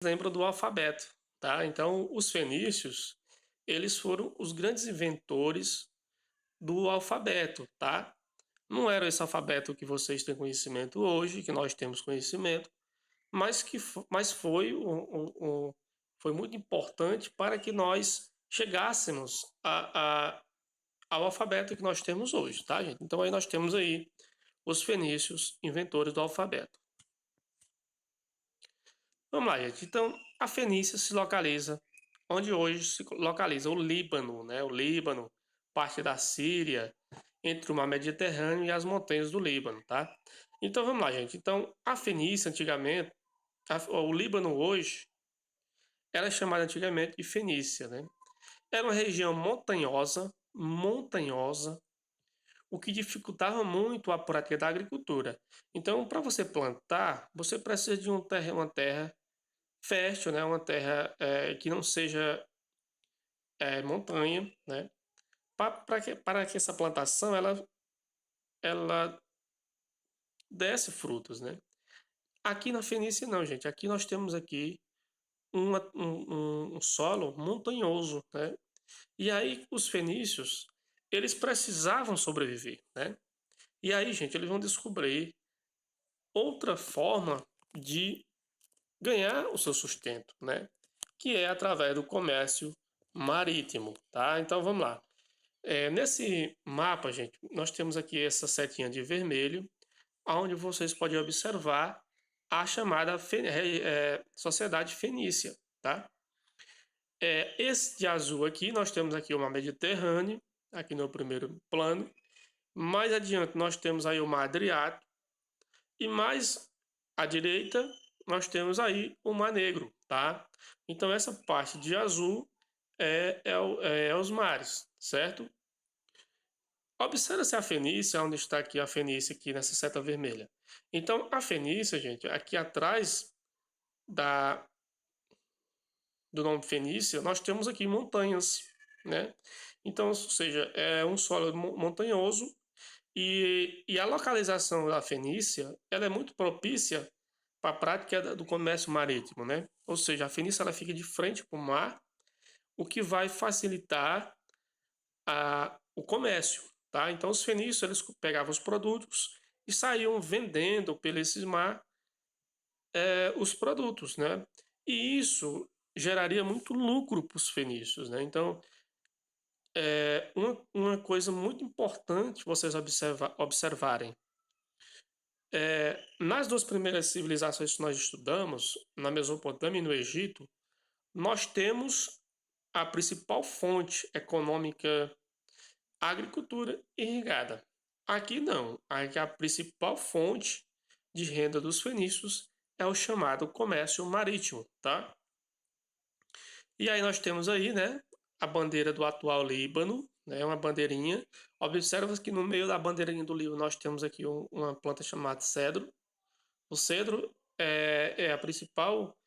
exemplo do alfabeto, tá? Então, os fenícios, eles foram os grandes inventores do alfabeto, tá? Não era esse alfabeto que vocês têm conhecimento hoje, que nós temos conhecimento, mas foi foi muito importante para que nós chegássemos ao alfabeto que nós temos hoje, tá, gente? Então aí nós temos aí os fenícios, inventores do alfabeto. Vamos lá, gente. Então, a Fenícia se localiza onde hoje se localiza o Líbano, né? O Líbano, parte da Síria, entre o mar Mediterrâneo e as montanhas do Líbano, tá? Então, vamos lá, gente. Então, a Fenícia, antigamente, o Líbano hoje, era chamada antigamente de Fenícia, né? Era uma região montanhosa, o que dificultava muito a prática da agricultura. Então, para você plantar, você precisa de uma terra fértil, né? Uma terra que não seja montanha, né? Para que essa plantação ela desse frutos, né? Aqui na Fenícia não, gente. Aqui nós temos aqui um solo montanhoso, né? E aí os fenícios eles precisavam sobreviver, né? E aí, gente, eles vão descobrir outra forma de ganhar o seu sustento, né? Que é através do comércio marítimo, tá? Então vamos lá. Nesse mapa, gente, nós temos aqui essa setinha de vermelho, onde vocês podem observar a chamada Sociedade Fenícia, tá? Esse de azul aqui, nós temos aqui o mar Mediterrâneo, aqui no primeiro plano. Mais adiante, nós temos aí o mar Adriático. E mais à direita, nós temos aí o Mar Negro, tá? Então, essa parte de azul é os mares, certo? Observa-se a Fenícia, onde está aqui a Fenícia, aqui nessa seta vermelha. Então, a Fenícia, gente, aqui atrás da, do nome Fenícia, nós temos aqui montanhas, né? Então, ou seja, é um solo montanhoso e a localização da Fenícia, ela é muito propícia para a prática do comércio marítimo, né? Ou seja, a Fenícia ela fica de frente para o mar, o que vai facilitar o comércio, tá? Então os fenícios eles pegavam os produtos e saíam vendendo pelo esse mar os produtos, né? E isso geraria muito lucro para os fenícios, né? Então uma coisa muito importante vocês observarem nas duas primeiras civilizações que nós estudamos, na Mesopotâmia e no Egito, nós temos a principal fonte econômica a agricultura irrigada. Aqui não. Aqui a principal fonte de renda dos fenícios é o chamado comércio marítimo, tá? E aí nós temos aí, né, a bandeira do atual Líbano, né, uma bandeirinha. Observa que no meio da bandeirinha do Líbano nós temos aqui uma planta chamada cedro. O cedro é a principal,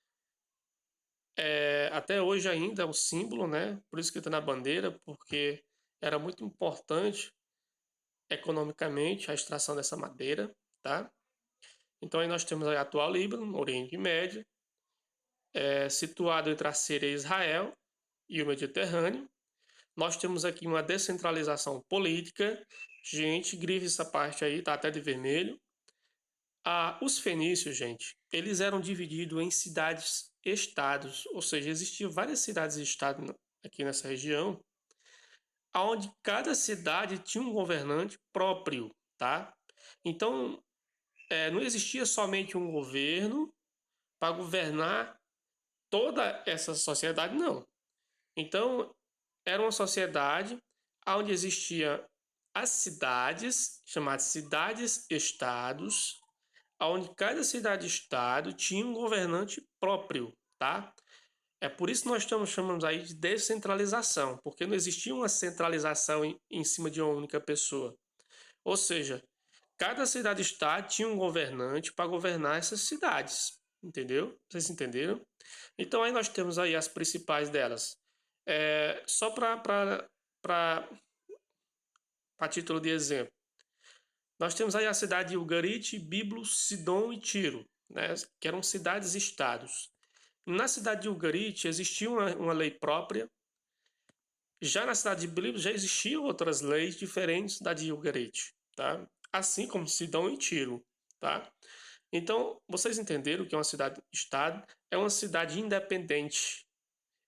até hoje ainda é o símbolo, né? Por isso que está na bandeira, porque era muito importante economicamente a extração dessa madeira, tá? Então aí nós temos a atual Líbano, no Oriente Médio, situado entre a Síria e Israel e o Mediterrâneo. Nós temos aqui uma descentralização política. Gente, grife essa parte aí, tá até de vermelho. Os fenícios, gente, eles eram divididos em cidades-estados, ou seja, existiam várias cidades-estados aqui nessa região, onde cada cidade tinha um governante próprio, tá? Então, não existia somente um governo para governar toda essa sociedade, não. Então, era uma sociedade onde existia as cidades, chamadas cidades-estados, onde cada cidade-estado tinha um governante próprio, tá? É por isso que nós chamamos aí de descentralização, porque não existia uma centralização em cima de uma única pessoa. Ou seja, cada cidade-estado tinha um governante para governar essas cidades, entendeu? Vocês entenderam? Então aí nós temos aí as principais delas. Só para título de exemplo, nós temos aí a cidade de Ugarit, Biblos, Sidom e Tiro, né, que eram cidades-estados. Na cidade de Ugarit existia uma lei própria. Já na cidade de Bilíbio já existiam outras leis diferentes da de Ugarit, tá? Assim como Sidom e Tiro, tá? Então, vocês entenderam que uma cidade-estado é uma cidade independente,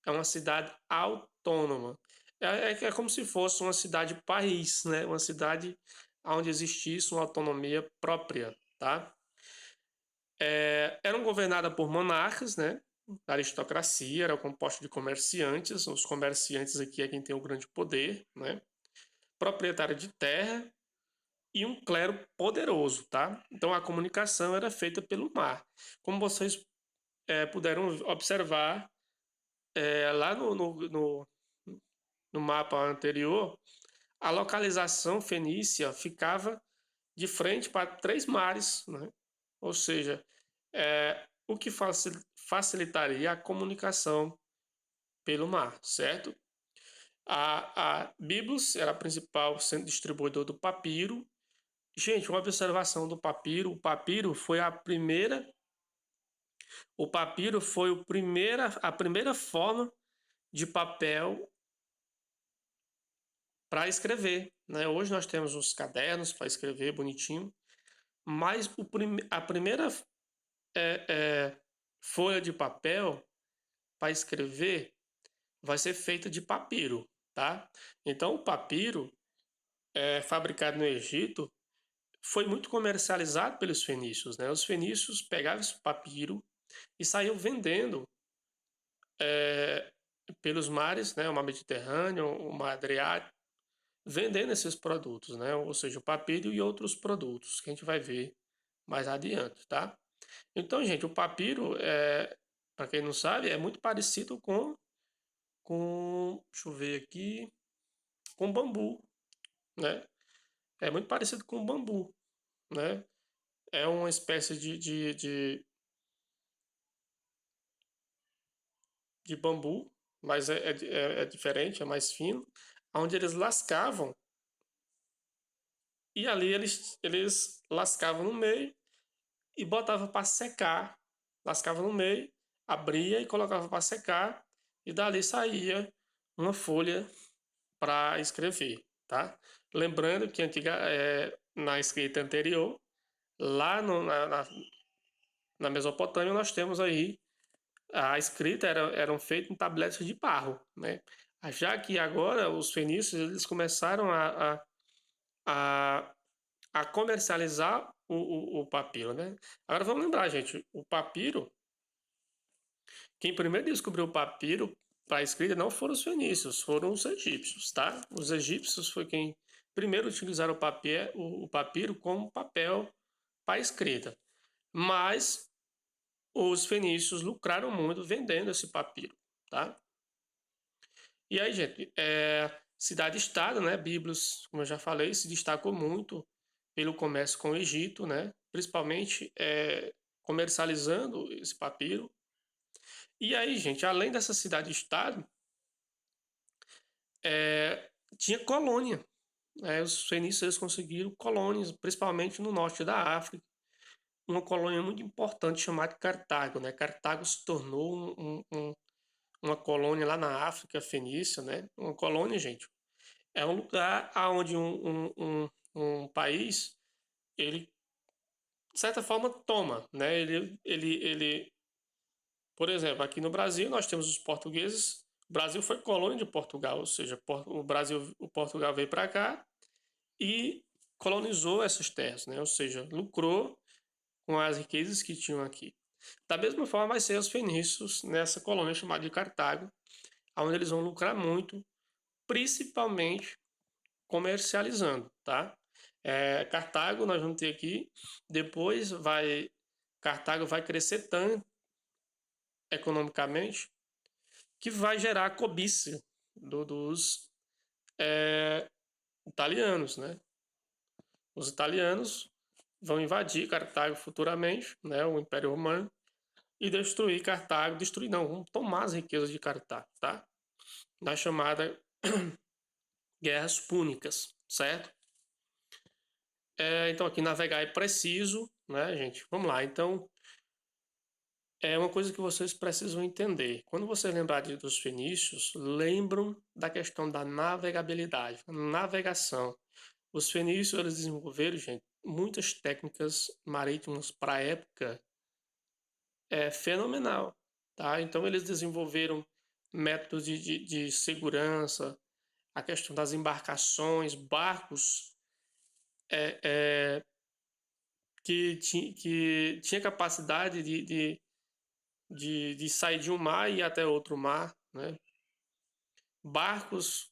é uma cidade autônoma. É como se fosse uma cidade-país, né? Uma cidade onde existisse uma autonomia própria, tá? Eram governadas por monarcas, né? A aristocracia era composta de comerciantes. Os comerciantes aqui é quem tem o grande poder, né? Proprietário de terra e um clero poderoso, tá? Então a comunicação era feita pelo mar. Como vocês puderam observar lá no mapa anterior, a localização fenícia ficava de frente para três mares, né? Ou seja, o que facilitaria a comunicação pelo mar, certo? A Biblos era a principal centro distribuidor do papiro. Gente, uma observação do papiro. O papiro foi a primeira forma de papel para escrever, né? Hoje nós temos os cadernos para escrever bonitinho, mas a primeira é, é, folha de papel para escrever vai ser feita de papiro, tá? Então o papiro fabricado no Egito foi muito comercializado pelos fenícios, né? Os fenícios pegavam esse papiro e saíam vendendo pelos mares, né? O mar Mediterrâneo, o mar Adriático, vendendo esses produtos, né? Ou seja, o papiro e outros produtos que a gente vai ver mais adiante, tá? Então, gente, o papiro, para quem não sabe, é muito parecido deixa eu ver aqui, com bambu, né? É muito parecido com bambu, né? É uma espécie de bambu, mas é diferente, é mais fino, onde eles lascavam e ali eles lascavam no meio e botava para secar, lascava no meio, abria e colocava para secar e dali saía uma folha para escrever, tá? Lembrando que na escrita anterior, lá na Mesopotâmia, nós temos aí a escrita eram feitas em tabletes de barro, né? Já que agora os fenícios eles começaram a, a comercializar o papiro, né? Agora vamos lembrar, gente, o papiro, quem primeiro descobriu o papiro para a escrita não foram os fenícios, foram os egípcios, tá? Os egípcios foi quem primeiro utilizaram o papiro como papel para a escrita. Mas os fenícios lucraram muito vendendo esse papiro, tá? E aí, gente, cidade-estado, né? Biblos, como eu já falei, se destacou muito pelo comércio com o Egito, né? Principalmente comercializando esse papiro. E aí, gente, além dessa cidade-estado, tinha colônia. Os fenícios eles conseguiram colônias, principalmente no norte da África. Uma colônia muito importante chamada Cartago, né? Cartago se tornou uma colônia lá na África fenícia, né? Uma colônia, gente, é um lugar onde um país, ele, de certa forma, toma, né? Por exemplo, aqui no Brasil nós temos os portugueses. O Brasil foi colônia de Portugal, ou seja, o Portugal veio para cá e colonizou essas terras, né? Ou seja, lucrou com as riquezas que tinham aqui. Da mesma forma vai ser os fenícios nessa colônia chamada de Cartago, onde eles vão lucrar muito, principalmente comercializando, tá? Cartago nós vamos ter aqui, depois Cartago vai crescer tanto economicamente que vai gerar a cobiça dos italianos, né? Os italianos vão invadir Cartago futuramente, né? O Império Romano e destruir Cartago, destruir não, vão tomar as riquezas de Cartago, tá? Na chamada Guerras Púnicas, certo? Então aqui navegar é preciso, né, gente? Vamos lá. Então É uma coisa que vocês precisam entender. Quando você lembrar dos fenícios, lembram da questão da navegabilidade, navegação. Os fenícios eles desenvolveram, gente, muitas técnicas marítimas para a época fenomenal, tá? Então eles desenvolveram métodos de segurança, a questão das embarcações, barcos é, é, que tinha capacidade de sair de um mar e ir até outro mar, né? Barcos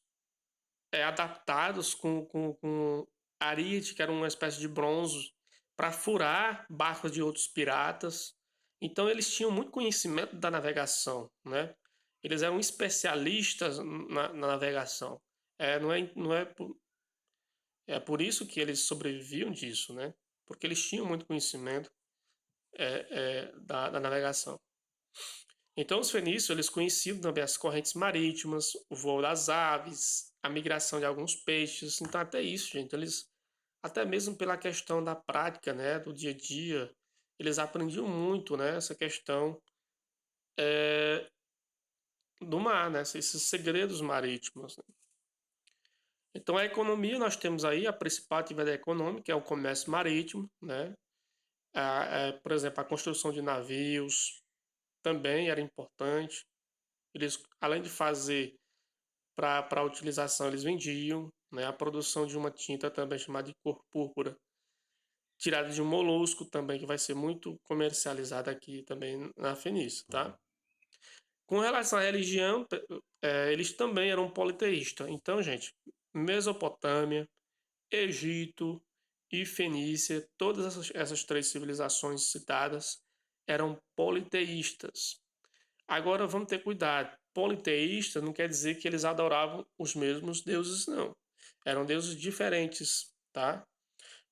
adaptados com arite, que era uma espécie de bronze, para furar barcos de outros piratas. Então eles tinham muito conhecimento da navegação, né? Eles eram especialistas na navegação. É por isso que eles sobreviviam disso, né? Porque eles tinham muito conhecimento da navegação. Então, os fenícios eles conheciam também as correntes marítimas, o voo das aves, a migração de alguns peixes. Então, até isso, gente, eles, até mesmo pela questão da prática, né, do dia a dia, eles aprendiam muito, né, essa questão do mar, né, esses segredos marítimos. Né? Então, a economia, nós temos aí a principal atividade econômica, que é o comércio marítimo, né, por exemplo, a construção de navios também era importante. Eles, além de fazer para utilização, eles vendiam, né? A produção de uma tinta também chamada de cor púrpura, tirada de um molusco também, que vai ser muito comercializada aqui também na Fenícia, tá? Com relação à religião, eles também eram politeístas. Então, gente, Mesopotâmia, Egito e Fenícia, todas essas três civilizações citadas eram politeístas. Agora vamos ter cuidado. Politeísta não quer dizer que eles adoravam os mesmos deuses, não. Eram deuses diferentes, tá?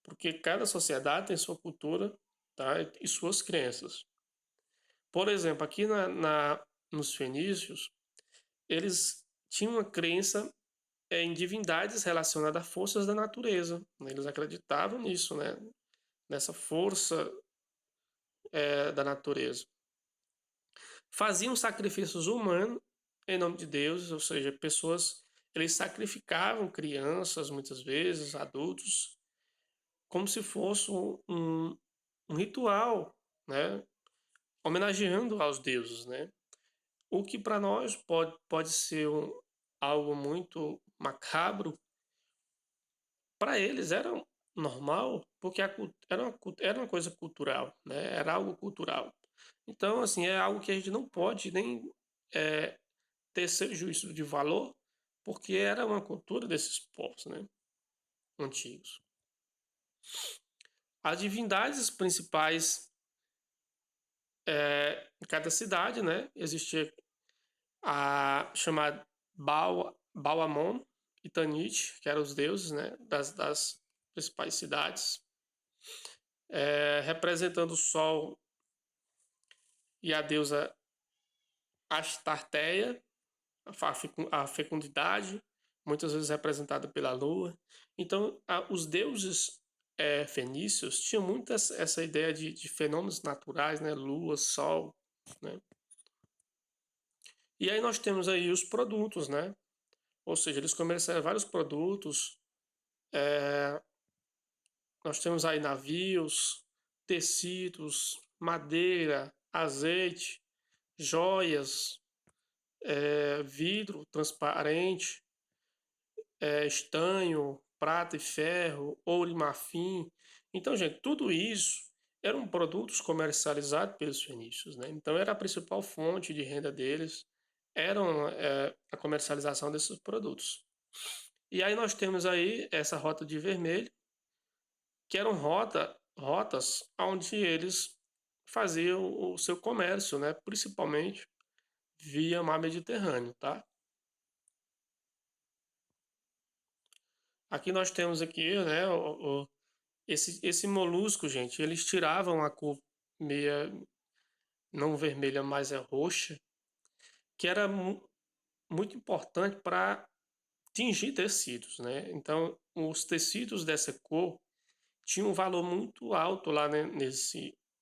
Porque cada sociedade tem sua cultura, tá? E suas crenças. Por exemplo, aqui nos fenícios, eles tinham uma crença em divindades relacionadas a forças da natureza. Né? Eles acreditavam nisso, né? Nessa força da natureza. Faziam sacrifícios humanos em nome de Deus, ou seja, pessoas, eles sacrificavam crianças, muitas vezes, adultos, como se fosse um ritual, né? Homenageando aos deuses, né? O que para nós pode ser algo muito macabro, para eles era normal, porque era uma coisa cultural, né? Era algo cultural. Então, assim, é algo que a gente não pode nem é, ter seu juízo de valor, porque era uma cultura desses povos, né, antigos. As divindades principais em cada cidade, né, existia a chamada Bauamon e Tanit, que eram os deuses, né, das principais cidades, representando o Sol e a deusa Astarteia, a fecundidade, muitas vezes representada pela lua. Então, os deuses fenícios tinham muito essa ideia de fenômenos naturais, né? Lua, sol, né? E aí nós temos aí os produtos, né? Ou seja, eles comercializam vários produtos. Nós temos aí navios, tecidos, madeira, azeite, joias, vidro transparente, estanho, prata e ferro, ouro e marfim. Então, gente, tudo isso eram produtos comercializados pelos fenícios, né? Então, era a principal fonte de renda deles, eram a comercialização desses produtos. E aí nós temos aí essa rota de vermelho, que eram rotas onde eles faziam o seu comércio, né? Principalmente via mar Mediterrâneo, tá? Aqui nós temos aqui, né, esse molusco, gente, eles tiravam a cor meia, não vermelha, mas é roxa, que era muito importante para tingir tecidos, né? Então, os tecidos dessa cor tinham um valor muito alto lá, né,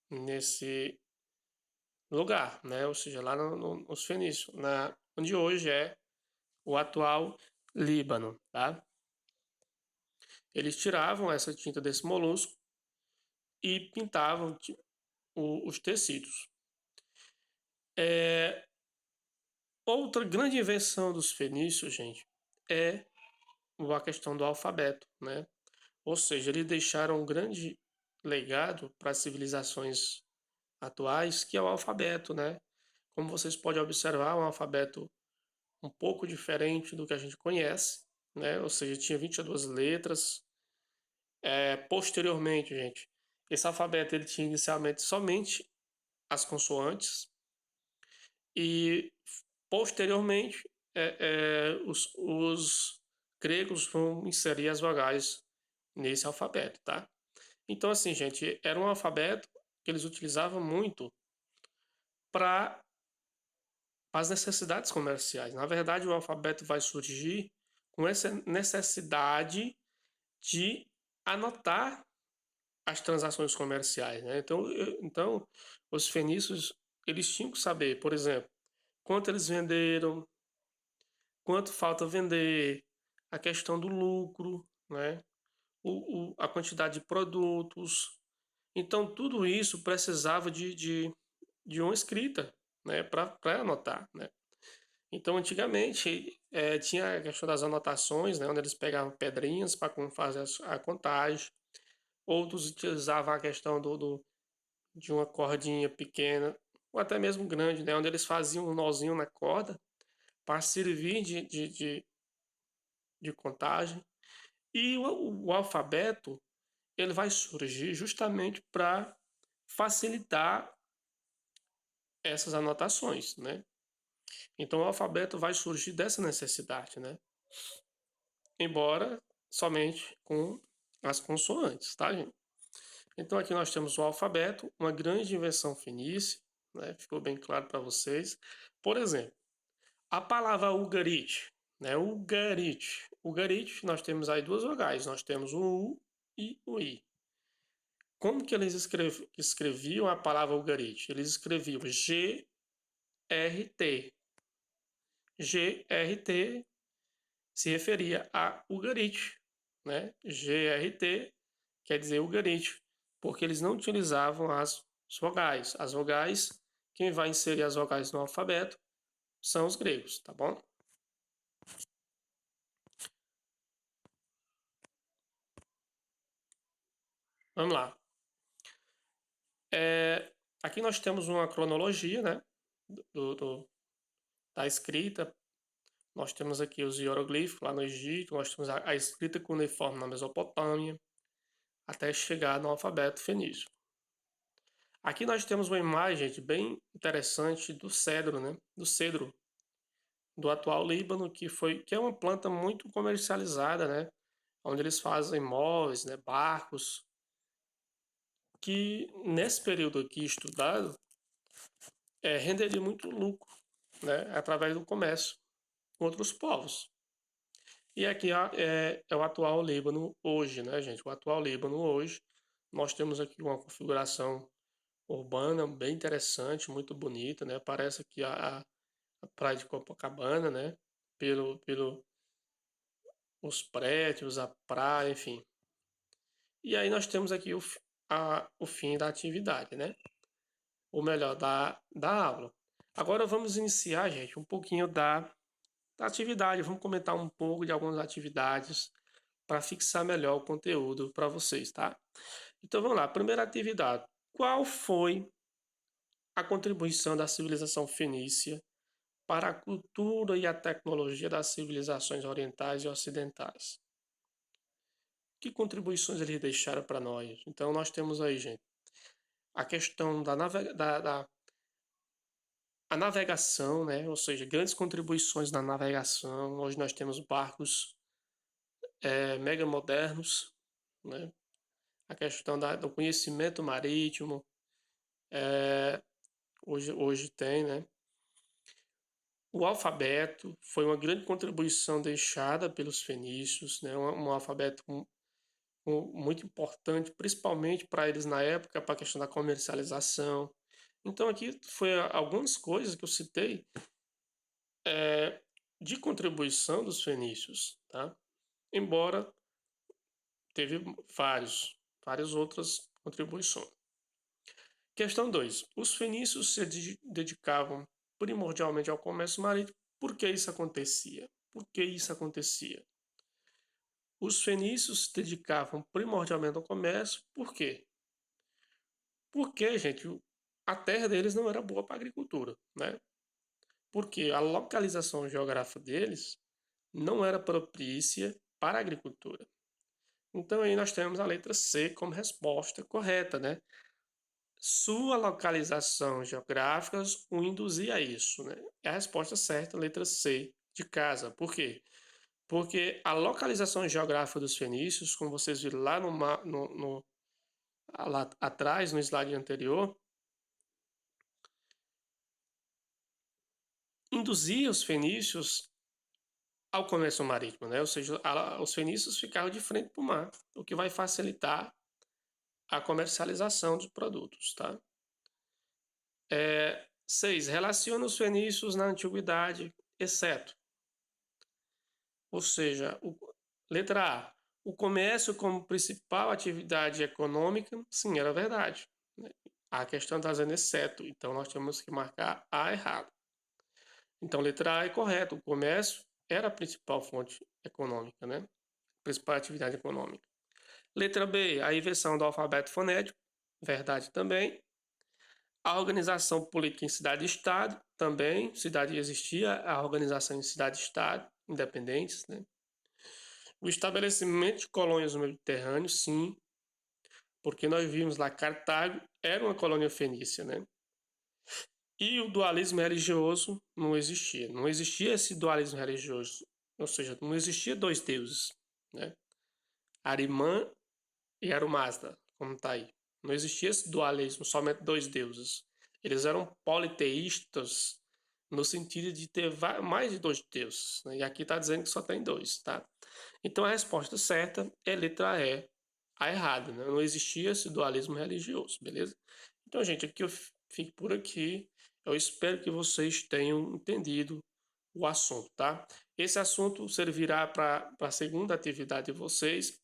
nesse lugar, né? Ou seja, lá nos fenícios, onde hoje é o atual Líbano, tá? Eles tiravam essa tinta desse molusco e pintavam os tecidos. Outra grande invenção dos fenícios, gente, é a questão do alfabeto, né? Ou seja, eles deixaram um grande legado para as civilizações atuais, que é o alfabeto, né? Como vocês podem observar, um alfabeto um pouco diferente do que a gente conhece, né? Ou seja, tinha 22 letras. Posteriormente, gente, esse alfabeto ele tinha inicialmente somente as consoantes e posteriormente os gregos vão inserir as vogais nesse alfabeto, tá? Então, assim, gente, era um alfabeto que eles utilizavam muito para as necessidades comerciais. Na verdade, o alfabeto vai surgir com essa necessidade de anotar as transações comerciais, né? Então, os fenícios eles tinham que saber, por exemplo, quanto eles venderam, quanto falta vender, a questão do lucro, né? A quantidade de produtos. Então, tudo isso precisava de uma escrita, né? Para anotar, né? Então, antigamente, tinha a questão das anotações, né? Onde eles pegavam pedrinhas para fazer a contagem. Outros utilizavam a questão de uma cordinha pequena, ou até mesmo grande, né? Onde eles faziam um nozinho na corda para servir de contagem. E o alfabeto ele vai surgir justamente para facilitar essas anotações, né? Então o alfabeto vai surgir dessa necessidade, né? Embora somente com as consoantes, tá, gente? Então aqui nós temos o alfabeto, uma grande invenção fenícia, né? Ficou bem claro para vocês. Por exemplo, a palavra Ugarit, né? Ugarit, nós temos aí duas vogais, nós temos o U e o I. Como que eles escreviam a palavra Ugarit? Eles escreviam GRT. GRT se referia a Ugarit, né? GRT quer dizer Ugarit, porque eles não utilizavam as vogais. As vogais, quem vai inserir as vogais no alfabeto são os gregos, tá bom? Vamos lá. Aqui nós temos uma cronologia, né? do, do- da escrita. Nós temos aqui os hieroglifos lá no Egito, nós temos a escrita cuneiforme na Mesopotâmia, até chegar no alfabeto fenício. Aqui nós temos uma imagem bem interessante do cedro, né? Do cedro do atual Líbano, que é uma planta muito comercializada, né? Onde eles fazem móveis, né? Barcos, que nesse período aqui estudado renderia muito lucro, né? Através do comércio com outros povos. E aqui é o atual Líbano hoje, né, gente? O atual Líbano hoje. Nós temos aqui uma configuração urbana bem interessante, muito bonita, né? Parece aqui a praia de Copacabana, né? Pelo os prédios, a praia, enfim. E aí nós temos aqui o fim da atividade, né? Ou melhor, da aula. Agora vamos iniciar, gente, um pouquinho da atividade. Vamos comentar um pouco de algumas atividades para fixar melhor o conteúdo para vocês, tá? Então vamos lá, primeira atividade. Qual foi a contribuição da civilização fenícia para a cultura e a tecnologia das civilizações orientais e ocidentais? Que contribuições eles deixaram para nós? Então nós temos aí, gente, a questão a navegação, né? Ou seja, grandes contribuições na navegação. Hoje nós temos barcos mega modernos, né? A questão do conhecimento marítimo, hoje tem, né? O alfabeto foi uma grande contribuição deixada pelos fenícios, né? Um alfabeto muito importante, principalmente para eles na época, para a questão da comercialização. Então aqui foi algumas coisas que eu citei de contribuição dos fenícios, tá? Embora teve várias outras contribuições. Questão 2. Os fenícios se dedicavam primordialmente ao comércio marítimo. Por que isso acontecia? Por que isso acontecia? Os fenícios se dedicavam primordialmente ao comércio. Por quê? Porque, gente, a terra deles não era boa para a agricultura, né? Porque a localização geográfica deles não era propícia para a agricultura. Então aí nós temos a letra C como resposta correta, né? Sua localização geográfica o induzia a isso, né? É a resposta certa, letra C de casa. Por quê? Porque a localização geográfica dos fenícios, como vocês viram lá lá atrás, no slide anterior, induzia os fenícios ao comércio marítimo, né? Ou seja, os fenícios ficavam de frente para o mar, o que vai facilitar a comercialização dos produtos, tá? 6. Relaciona os fenícios na antiguidade, exceto. Ou seja, letra A. O comércio como principal atividade econômica, sim, era verdade, né? A questão está dizendo exceto, então nós temos que marcar A errado. Então, letra A é correto. O comércio era a principal fonte econômica, né? Principal atividade econômica. Letra B, a invenção do alfabeto fonético, verdade também. A organização política em cidade-estado, também, cidade existia, a organização em cidade-estado, independentes, né? O estabelecimento de colônias no Mediterrâneo, sim, porque nós vimos lá Cartago era uma colônia fenícia, né? E o dualismo religioso não existia. Não existia esse dualismo religioso, ou seja, não existia dois deuses, né? Arimã e Arumasda, como está aí. Não existia esse dualismo, somente dois deuses. Eles eram politeístas no sentido de ter mais de dois deuses, né? E aqui está dizendo que só tem dois, tá? Então a resposta certa é letra E, a errada, né? Não existia esse dualismo religioso, beleza? Então, gente, aqui eu fico por aqui. Eu espero que vocês tenham entendido o assunto, tá? Esse assunto servirá para a segunda atividade de vocês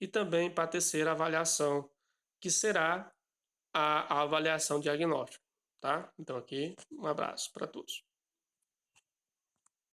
e também para a terceira avaliação, que será a avaliação diagnóstica, tá? Então aqui, um abraço para todos.